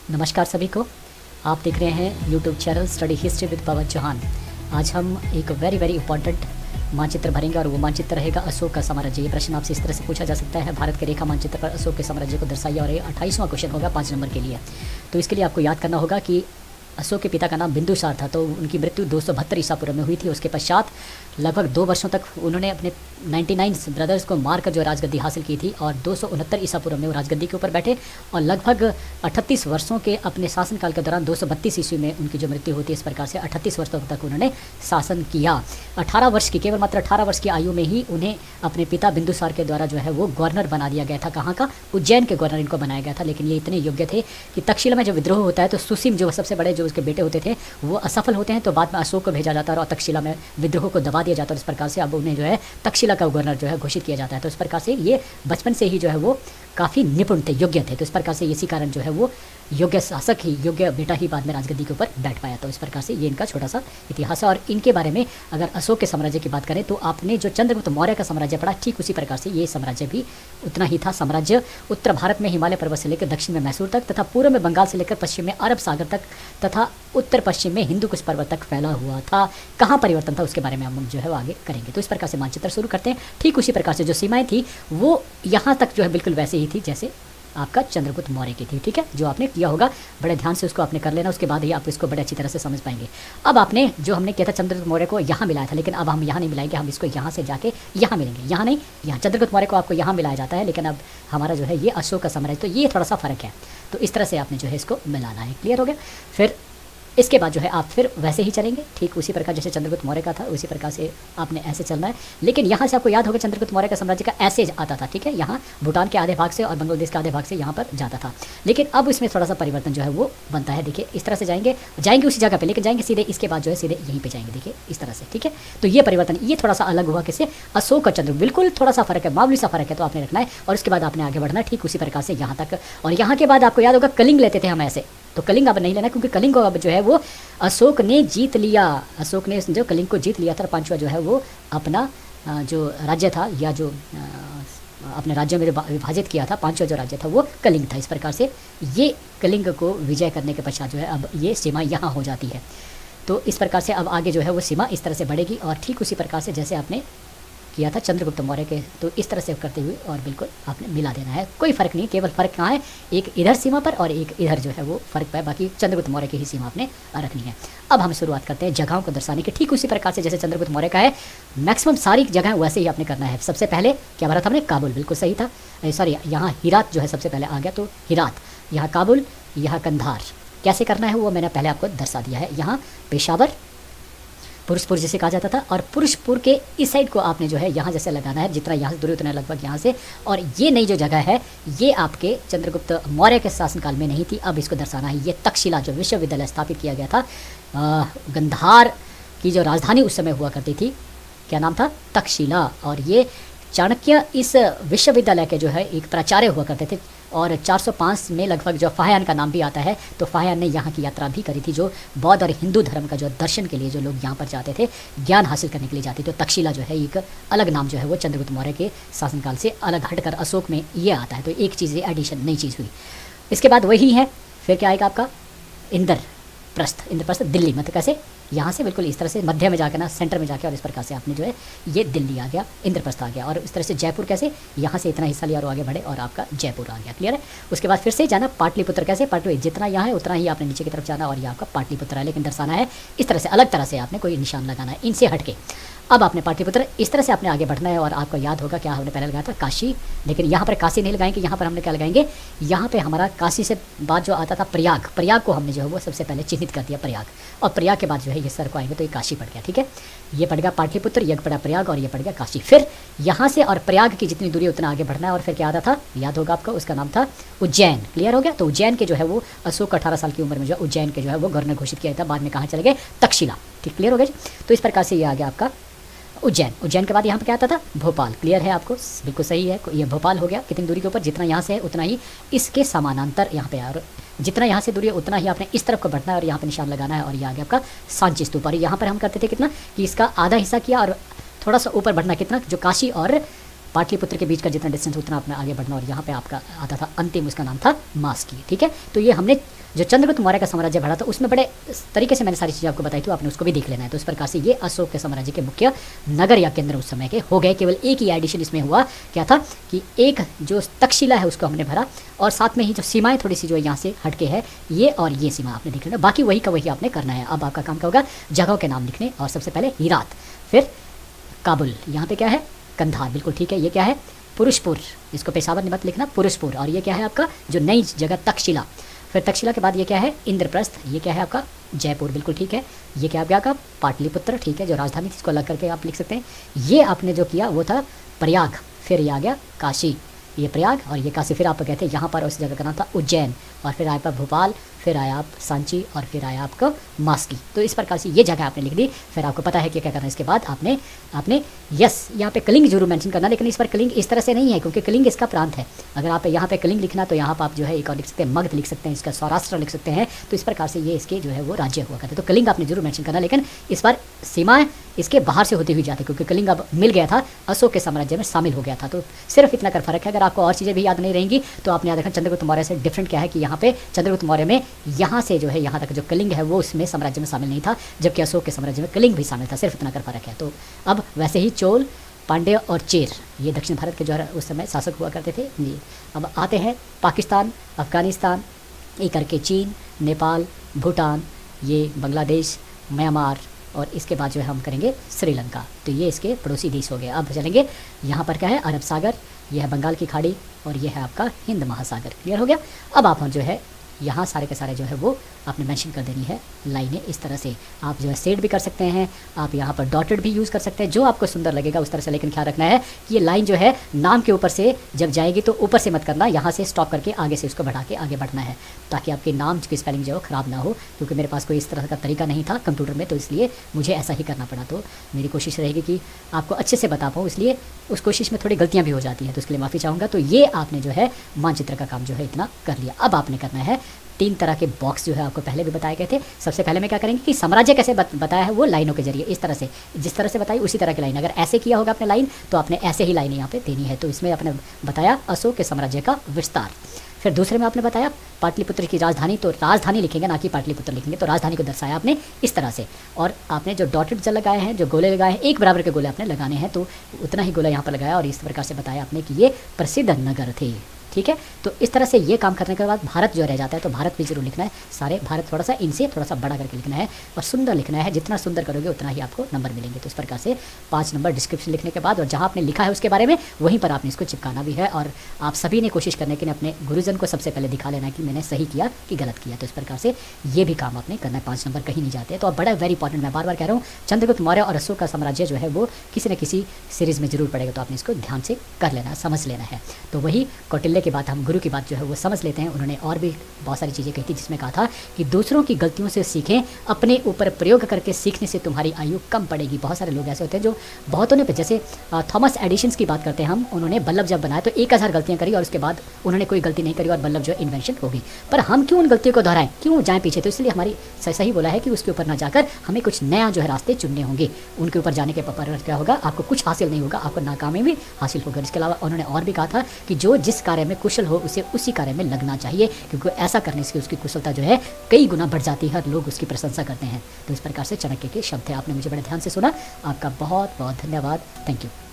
नमस्कार सभी को। आप देख रहे हैं YouTube channel study history with Pawan Chauhan. आज हम एक वेरी इंपॉर्टेंट मानचित्र भरेंगे और वो मानचित्र रहेगा अशोक का साम्राज्य। ये प्रश्न आपसे इस तरह से पूछा जा सकता है, भारत के रेखा मानचित्र पर अशोक के साम्राज्य को दर्शाइए, और ये 28वां क्वेश्चन होगा 5 नंबर के लिए। तो इसके लिए आपको याद करना होगा कि अशोक के पिता का नाम बिंदुसार था, तो उनकी मृत्यु 272 ईसा पूर्व में हुई थी। उसके पश्चात लगभग 2 वर्षों तक उन्होंने अपने 99 ब्रदर्स को मारकर जो राजगद्दी हासिल की थी, और 269 ईसा पूर्व में वो राजगद्दी के ऊपर बैठे, और लगभग 38 वर्षों के अपने शासनकाल के दौरान 232 ईस्वी में उनकी जो मृत्यु होती है। इस प्रकार से 38 वर्षों तक उन्होंने शासन किया। 18 वर्ष की, केवल मात्र 18 वर्ष की आयु में ही उन्हें अपने पिता बिंदुसार के द्वारा जो है वो गवर्नर बना दिया गया था। कहाँ का? उज्जैन के गवर्नर इनको बनाया गया था। लेकिन ये इतने योग्य थे कि तक्षशिला में जब विद्रोह होता है तो सुसीम जो सबसे बड़े जो उसके बेटे होते थे वो असफल होते हैं, तो बाद में अशोक को भेजा जाता है और तक्षशिला में विद्रोह को दबा दिया जाता है। इस प्रकार से अब उन्हें जो है तक्षशिला का गवर्नर जो है घोषित किया जाता है। तो इस प्रकार से ये बचपन से ही जो है वो काफ़ी निपुण थे, योग्य थे। तो इस प्रकार से इसी कारण जो है वो योग्य शासक ही, योग्य बेटा ही बाद में राजगद्दी के ऊपर बैठ पाया। तो इस प्रकार से ये इनका छोटा सा इतिहास है। और इनके बारे में अगर अशोक के साम्राज्य की बात करें तो आपने जो चंद्रगुप्त मौर्य का साम्राज्य पढ़ा, ठीक उसी प्रकार से ये साम्राज्य भी उतना ही था। साम्राज्य उत्तर भारत में हिमालय पर्वत से लेकर दक्षिण में मैसूर तक, तथा पूर्व में बंगाल से लेकर पश्चिम में अरब सागर तक, तथा उत्तर पश्चिम में हिंदू कुश पर्वत तक फैला हुआ था। कहाँ परिवर्तन था उसके बारे में हम जो है वो आगे करेंगे। तो इस प्रकार से मानचित्र शुरू करते हैं। ठीक उसी प्रकार से जो सीमाएं थी वो यहाँ तक जो है बिल्कुल वैसे ही थी जैसे आपका चंद्रगुप्त मौर्य की थी। ठीक है, जो आपने किया होगा बड़े ध्यान से उसको आपने कर लेना, उसके बाद ही आप इसको बड़े अच्छी तरह से समझ पाएंगे। अब आपने जो हमने किया था चंद्रगुप्त मौर्य को यहाँ मिलाया था, लेकिन अब हम यहाँ नहीं मिलाएंगे, हम इसको यहाँ से जाके यहाँ मिलेंगे। यहाँ नहीं, यहाँ चंद्रगुप्त मौर्य को आपको यहाँ मिलाया जाता है, लेकिन अब हमारा जो है ये अशोक का साम्राज्य, तो ये थोड़ा सा फर्क है। तो इस तरह से आपने जो है इसको मिलाना है। क्लियर हो गया? फिर इसके बाद जो है आप फिर वैसे ही चलेंगे, ठीक उसी प्रकार जैसे चंद्रगुप्त मौर्य का था उसी प्रकार से आपने ऐसे चलना है। लेकिन यहाँ से आपको याद होगा चंद्रगुप्त मौर्य का साम्राज्य का ऐसे आता था। ठीक है, यहाँ भूटान के आधे भाग से और बांग्लादेश के आधे भाग से यहाँ पर जाता था। लेकिन अब इसमें थोड़ा सा परिवर्तन जो है वो बनता है। देखिए इस तरह से जाएंगे उसी जगह पे, लेकिन जाएंगे सीधे इसके बाद जो है सीधे यहीं पे जाएंगे। देखिए इस तरह से। ठीक है, तो ये परिवर्तन ये थोड़ा सा अलग हुआ किससे? अशोक और चंद्र, बिल्कुल थोड़ा सा फर्क है, मामूली सा फर्क है, तो आपने रखना है। और उसके बाद आपने आगे बढ़ना है ठीक उसी प्रकार से यहाँ तक। और यहाँ के बाद आपको याद होगा कलिंग लेते थे हम ऐसे, तो कलिंग अब नहीं लेना, क्योंकि कलिंग को अब जो है वो अशोक ने जीत लिया। अशोक ने जो कलिंग को जीत लिया था, पांचवा जो है वो अपना जो राज्य था या जो अपने राज्यों में विभाजित किया था, पांचवा जो राज्य था वो कलिंग था। इस प्रकार से ये कलिंग को विजय करने के पश्चात जो है अब ये सीमा यहाँ हो जाती है। तो इस प्रकार से अब आगे जो है वो सीमा इस तरह से बढ़ेगी, और ठीक उसी प्रकार से जैसे आपने किया था चंद्रगुप्त मौर्य के, तो इस तरह से करते हुए और बिल्कुल आपने मिला देना है। कोई फर्क नहीं, केवल फर्क कहाँ है? एक इधर सीमा पर और एक इधर जो है वो फर्क है, बाकी चंद्रगुप्त मौर्य की ही सीमा आपने रखनी है। अब हम शुरुआत करते हैं जगहों को दर्शाने की, ठीक उसी प्रकार से जैसे चंद्रगुप्त मौर्य का है। मैक्सिमम सारी जगह वैसे ही आपने करना है। सबसे पहले क्या भरा था हमने? काबुल, बिल्कुल सही था। सॉरी, यहाँ हिरात जो है सबसे पहले आ गया, तो हिरात, यहाँ काबुल, यहाँ कंधार। कैसे करना है वो मैंने पहले आपको दर्शा दिया है। यहाँ पेशावर, पुरुषपुर जिसे कहा जाता था, और पुरुषपुर के इस साइड को आपने जो है यहाँ जैसे लगाना है, जितना यहाँ से दूरी उतना लगभग यहाँ से। और ये नई जो जगह है ये आपके चंद्रगुप्त मौर्य के शासनकाल में नहीं थी, अब इसको दर्शाना है। ये तक्षशिला जो विश्वविद्यालय स्थापित किया गया था, गंधार की जो राजधानी उस समय हुआ करती थी, क्या नाम था? तक्षशिला। और ये चाणक्य इस विश्वविद्यालय के जो है एक प्राचार्य हुआ करते थे। और 405 में लगभग जो फाह्यान का नाम भी आता है, तो फाह्यान ने यहाँ की यात्रा भी करी थी, जो बौद्ध और हिंदू धर्म का जो दर्शन के लिए जो लोग यहाँ पर जाते थे, ज्ञान हासिल करने के लिए जाते थे। तो तक्षशिला जो है एक अलग नाम जो है वो चंद्रगुप्त मौर्य के शासनकाल से अलग हटकर अशोक में ये आता है। तो एक चीज़ एडिशन, नई चीज़ हुई। इसके बाद वही है, फिर क्या आएगा आपका? इंद्रप्रस्थ दिल्ली। मतलब कैसे? यहाँ से बिल्कुल इस तरह से मध्य में जाकर ना, सेंटर में जाके, और इस प्रकार से आपने जो है ये दिल्ली आ गया, इंद्रप्रस्थ आ गया। और इस तरह से जयपुर, कैसे? यहाँ से इतना हिस्सा लिया और आगे बढ़े और आपका जयपुर आ गया। क्लियर है? उसके बाद फिर से जाना पाटलिपुत्र। कैसे? पाटलिपुत्र जितना यहाँ है उतना ही आपने नीचे की तरफ जाना, और ये आपका पाटलिपुत्र है, लेकिन दर्शाना है इस तरह से, अलग तरह से आपने कोई निशान लगाना है इनसे हटके। अब आपने पाटलिपुत्र इस तरह से आपने आगे बढ़ना है। और आपको याद होगा क्या हमने पहले लगाया था? काशी। लेकिन यहाँ पर काशी नहीं लगाएंगे, यहाँ पर हमने क्या लगाएंगे? यहाँ पे हमारा काशी से बाद जो आता था प्रयाग, प्रयाग को हमने जो है वो सबसे पहले चिन्हित कर दिया, प्रयाग। और प्रयाग के बाद जो है ये सर को आएंगे तो ये काशी पड़ गया। ठीक है, ये पड़ गया पाटलिपुत्र, ये पड़ा प्रयाग, और ये पड़ गया काशी। फिर यहाँ से और प्रयाग की जितनी दूरी उतना आगे बढ़ना है। और फिर क्या आता था? याद होगा आपको, उसका नाम था उज्जैन। क्लियर हो गया? तो उज्जैन के जो है वो अशोक 18 साल की उम्र में जो उज्जैन के जो है वो गवर्नर घोषित किया था। बाद में कहाँ चले गए? तक्षशिला। ठीक, क्लियर हो गया? तो इस प्रकार से ये आ गया आपका उज्जैन। उज्जैन के बाद यहाँ पे क्या आता था? भोपाल। क्लियर है आपको? बिल्कुल सही है, ये भोपाल हो गया। कितनी दूरी के ऊपर? जितना यहाँ से है उतना ही इसके समानांतर यहाँ पे, और जितना यहाँ से दूरी है उतना ही आपने इस तरफ को बढ़ना है और यहाँ पे निशान लगाना है। और ये आ गया आपका सांची स्तूप। और यहाँ पर हम करते थे कितना कि इसका आधा हिस्सा किया और थोड़ा सा ऊपर बढ़ना, कितना? जो काशी और पाटलिपुत्र के बीच का जितना डिस्टेंस उतना अपना आगे बढ़ना। और यहाँ पे आपका आता था अंतिम, उसका नाम था मास्की। ठीक है, तो ये हमने जो चंद्रगुप्त मौर्य का साम्राज्य बढ़ा था उसमें बड़े तरीके से मैंने सारी चीज़ें आपको बताई थी, आपने उसको भी देख लेना है। तो इस प्रकार से ये अशोक के साम्राज्य के मुख्य नगर या केंद्र उस समय के हो गए। केवल एक ही एडिशन इसमें हुआ, क्या था कि एक जो तक्षशिला है उसको हमने भरा और साथ में ही जो सीमाएं थोड़ी सी जो यहाँ से हटके है ये और ये सीमा आपने देख लेना, बाकी वही का वही आपने करना है। अब आपका काम क्या होगा, जगहों के नाम लिखने, और सबसे पहले हीरात, फिर काबुल, यहाँ पे क्या है कंधार, बिल्कुल ठीक है। ये क्या है पुरुषपुर, इसको पेशावर मत लिखना, पुरुषपुर। और ये क्या है आपका जो नई जगह तक्षशिला, फिर तक्षशिला के बाद ये क्या है इंद्रप्रस्थ, ये क्या है आपका जयपुर, बिल्कुल ठीक है। ये क्या आपका पाटलिपुत्र, ठीक है, जो राजधानी थी इसको अलग करके आप लिख सकते हैं। ये आपने जो किया वो था प्रयाग, फिर ये आ गया काशी, ये प्रयाग और ये काशी, फिर आप कहते हैं यहाँ पर उस जगह का नाम था उज्जैन, और फिर आया भोपाल, फिर आया आप सांची, और फिर आया आपका मास्की। तो इस प्रकार से ये जगह आपने लिख दी। फिर आपको पता है कि क्या करना है इसके बाद आपने यस यहाँ पे कलिंग जरूर मेंशन करना, लेकिन इस पर कलिंग इस तरह से नहीं है क्योंकि कलिंग इसका प्रांत है। अगर आप यहाँ पे कलिंग लिखना तो यहाँ पर आप जो है एक और लिख सकते हैं मगध लिख सकते हैं, इसका सौराष्ट्र लिख सकते हैं। तो इस प्रकार से ये इसके जो है वो राज्य हुआ करते हैं। तो कलिंग आपने जरूर मेंशन करना, लेकिन इस बार सीमाएं इसके बाहर से होती हुई जाती क्योंकि कलिंग अब मिल गया था, अशोक के साम्राज्य में शामिल हो गया था। तो सिर्फ इतना कर फर्क है। अगर आपको और चीज़ें भी याद नहीं रहेंगी तो आपने याद रखना चंद्रगुप्त मौर्य से डिफरेंट क्या है कि यहाँ पे चंद्रगुप्त मौर्य में यहाँ से जो है यहाँ तक जो कलिंग है वो उसमें साम्राज्य में शामिल नहीं था, जबकि अशोक के साम्राज्य में कलिंग भी शामिल था। सिर्फ इतना कर फर्क है। तो अब वैसे ही चोल, पांड्य और चेर ये दक्षिण भारत के जो है उस समय शासक हुआ करते थे जी। अब आते हैं पाकिस्तान, अफगानिस्तान, ये करके चीन, नेपाल, भूटान, ये बांग्लादेश, म्यांमार, और इसके बाद जो है हम करेंगे श्रीलंका। तो ये इसके पड़ोसी देश हो गए। अब चलेंगे यहाँ पर क्या है अरब सागर, यह है बंगाल की खाड़ी, और ये है आपका हिंद महासागर। क्लियर हो गया। अब आप जो है यहाँ सारे के सारे जो है वो आपने मेंशन कर देनी है लाइनें इस तरह से। आप जो है सेड भी कर सकते हैं, आप यहाँ पर डॉटेड भी यूज़ कर सकते हैं, जो आपको सुंदर लगेगा उस तरह से। लेकिन ख्याल रखना है कि ये लाइन जो है नाम के ऊपर से जब जाएगी तो ऊपर से मत करना, यहाँ से स्टॉप करके आगे से उसको बढ़ा के आगे बढ़ना है, ताकि आपके नाम की स्पेलिंग जो है ख़राब ना हो। क्योंकि मेरे पास कोई इस तरह का तरीका नहीं था कंप्यूटर में, तो इसलिए मुझे ऐसा ही करना पड़ा। तो मेरी कोशिश रहेगी कि आपको अच्छे से बता पाऊँ, इसलिए उस कोशिश में थोड़ी गलतियाँ भी हो जाती हैं, तो उसके लिए माफ़ी चाहूँगा। तो ये आपने जो है मानचित्र का काम जो है इतना कर लिया। अब आपने करना है 3 तरह के बॉक्स जो है आपको पहले भी बताए गए थे। सबसे पहले मैं क्या करेंगे कि साम्राज्य कैसे बताया है वो लाइनों के जरिए, इस तरह से जिस तरह से बताई उसी तरह की लाइन। अगर ऐसे किया होगा आपने लाइन तो आपने ऐसे ही लाइन यहाँ पे देनी है। तो इसमें आपने बताया अशोक के साम्राज्य का विस्तार। फिर दूसरे में आपने बताया पाटलिपुत्र की राजधानी, तो राजधानी लिखेंगे ना कि पाटलिपुत्र लिखेंगे। तो राजधानी को दर्शाया आपने इस तरह से, और आपने जो डॉटेड जल लगाए हैं, जो गोले लगाए हैं, एक बराबर के गोले आपने लगाने हैं, तो उतना ही गोला यहाँ पर लगाया और इस प्रकार से बताया आपने कि ये प्रसिद्ध नगर थे। ठीक है। तो इस तरह से ये काम करने के बाद भारत जो रह जाता है, तो भारत भी जरूर लिखना है सारे। भारत थोड़ा सा इनसे थोड़ा सा बड़ा करके लिखना है और सुंदर लिखना है। जितना सुंदर करोगे उतना ही आपको नंबर मिलेंगे। तो इस प्रकार से 5 नंबर डिस्क्रिप्शन लिखने के बाद, और जहाँ आपने लिखा है उसके बारे में वहीं पर आपने इसको चिपकाना भी है। और आप सभी ने कोशिश करने के अपने गुरुजन को सबसे पहले दिखा लेना कि मैंने सही किया कि गलत किया। तो इस प्रकार से ये भी काम आपने करना है। 5 नंबर कहीं नहीं जाते। तो अब बड़ा वेरी इंपॉर्टेंट, मैं बार बार कह रहा हूँ, चंद्रगुप्त मौर्य और अशोक का साम्राज्य जो है वो किसी न किसी सीरीज़ में जरूर पड़ेगा। तो आपने इसको ध्यान से कर लेना, समझ लेना है। तो वही कौटिल्य की बात, हम गुरु की बात जो है वो समझ लेते हैं। उन्होंने और भी बहुत सारी चीज़ें कही थी, जिसमें कहा था कि दूसरों की गलतियों से सीखें, अपने ऊपर प्रयोग करके सीखने से तुम्हारी आयु कम पड़ेगी। बहुत सारे लोग ऐसे होते हैं जो बहुतों ने, जैसे थॉमस एडिशन की बात करते हैं हम, उन्होंने बल्ब जब बनाया तो 1000 गलतियां करी और उसके बाद उन्होंने कोई गलती नहीं करी और बल्ब जो इन्वेंशन हो गई। पर हम क्यों उन गलतियों को दोहराएं, क्यों जाएं पीछे? तो इसलिए हमारी सही बोला है कि उसके ऊपर ना जाकर हमें कुछ नया जो है रास्ते चुनने होंगे। उनके ऊपर जाने के पर क्या होगा, आपको कुछ हासिल नहीं होगा, आपको नाकामी भी हासिल होगा। इसके अलावा उन्होंने और भी कहा था कि जो जिस कार्य में कुशल हो उसे उसी कार्य में लगना चाहिए, क्योंकि ऐसा करने से उसकी कुशलता जो है कई गुना बढ़ जाती है और लोग उसकी प्रशंसा करते हैं। तो इस प्रकार से चाणक्य के शब्द थे। आपने मुझे बड़े ध्यान से सुना, आपका बहुत बहुत धन्यवाद। Thank you.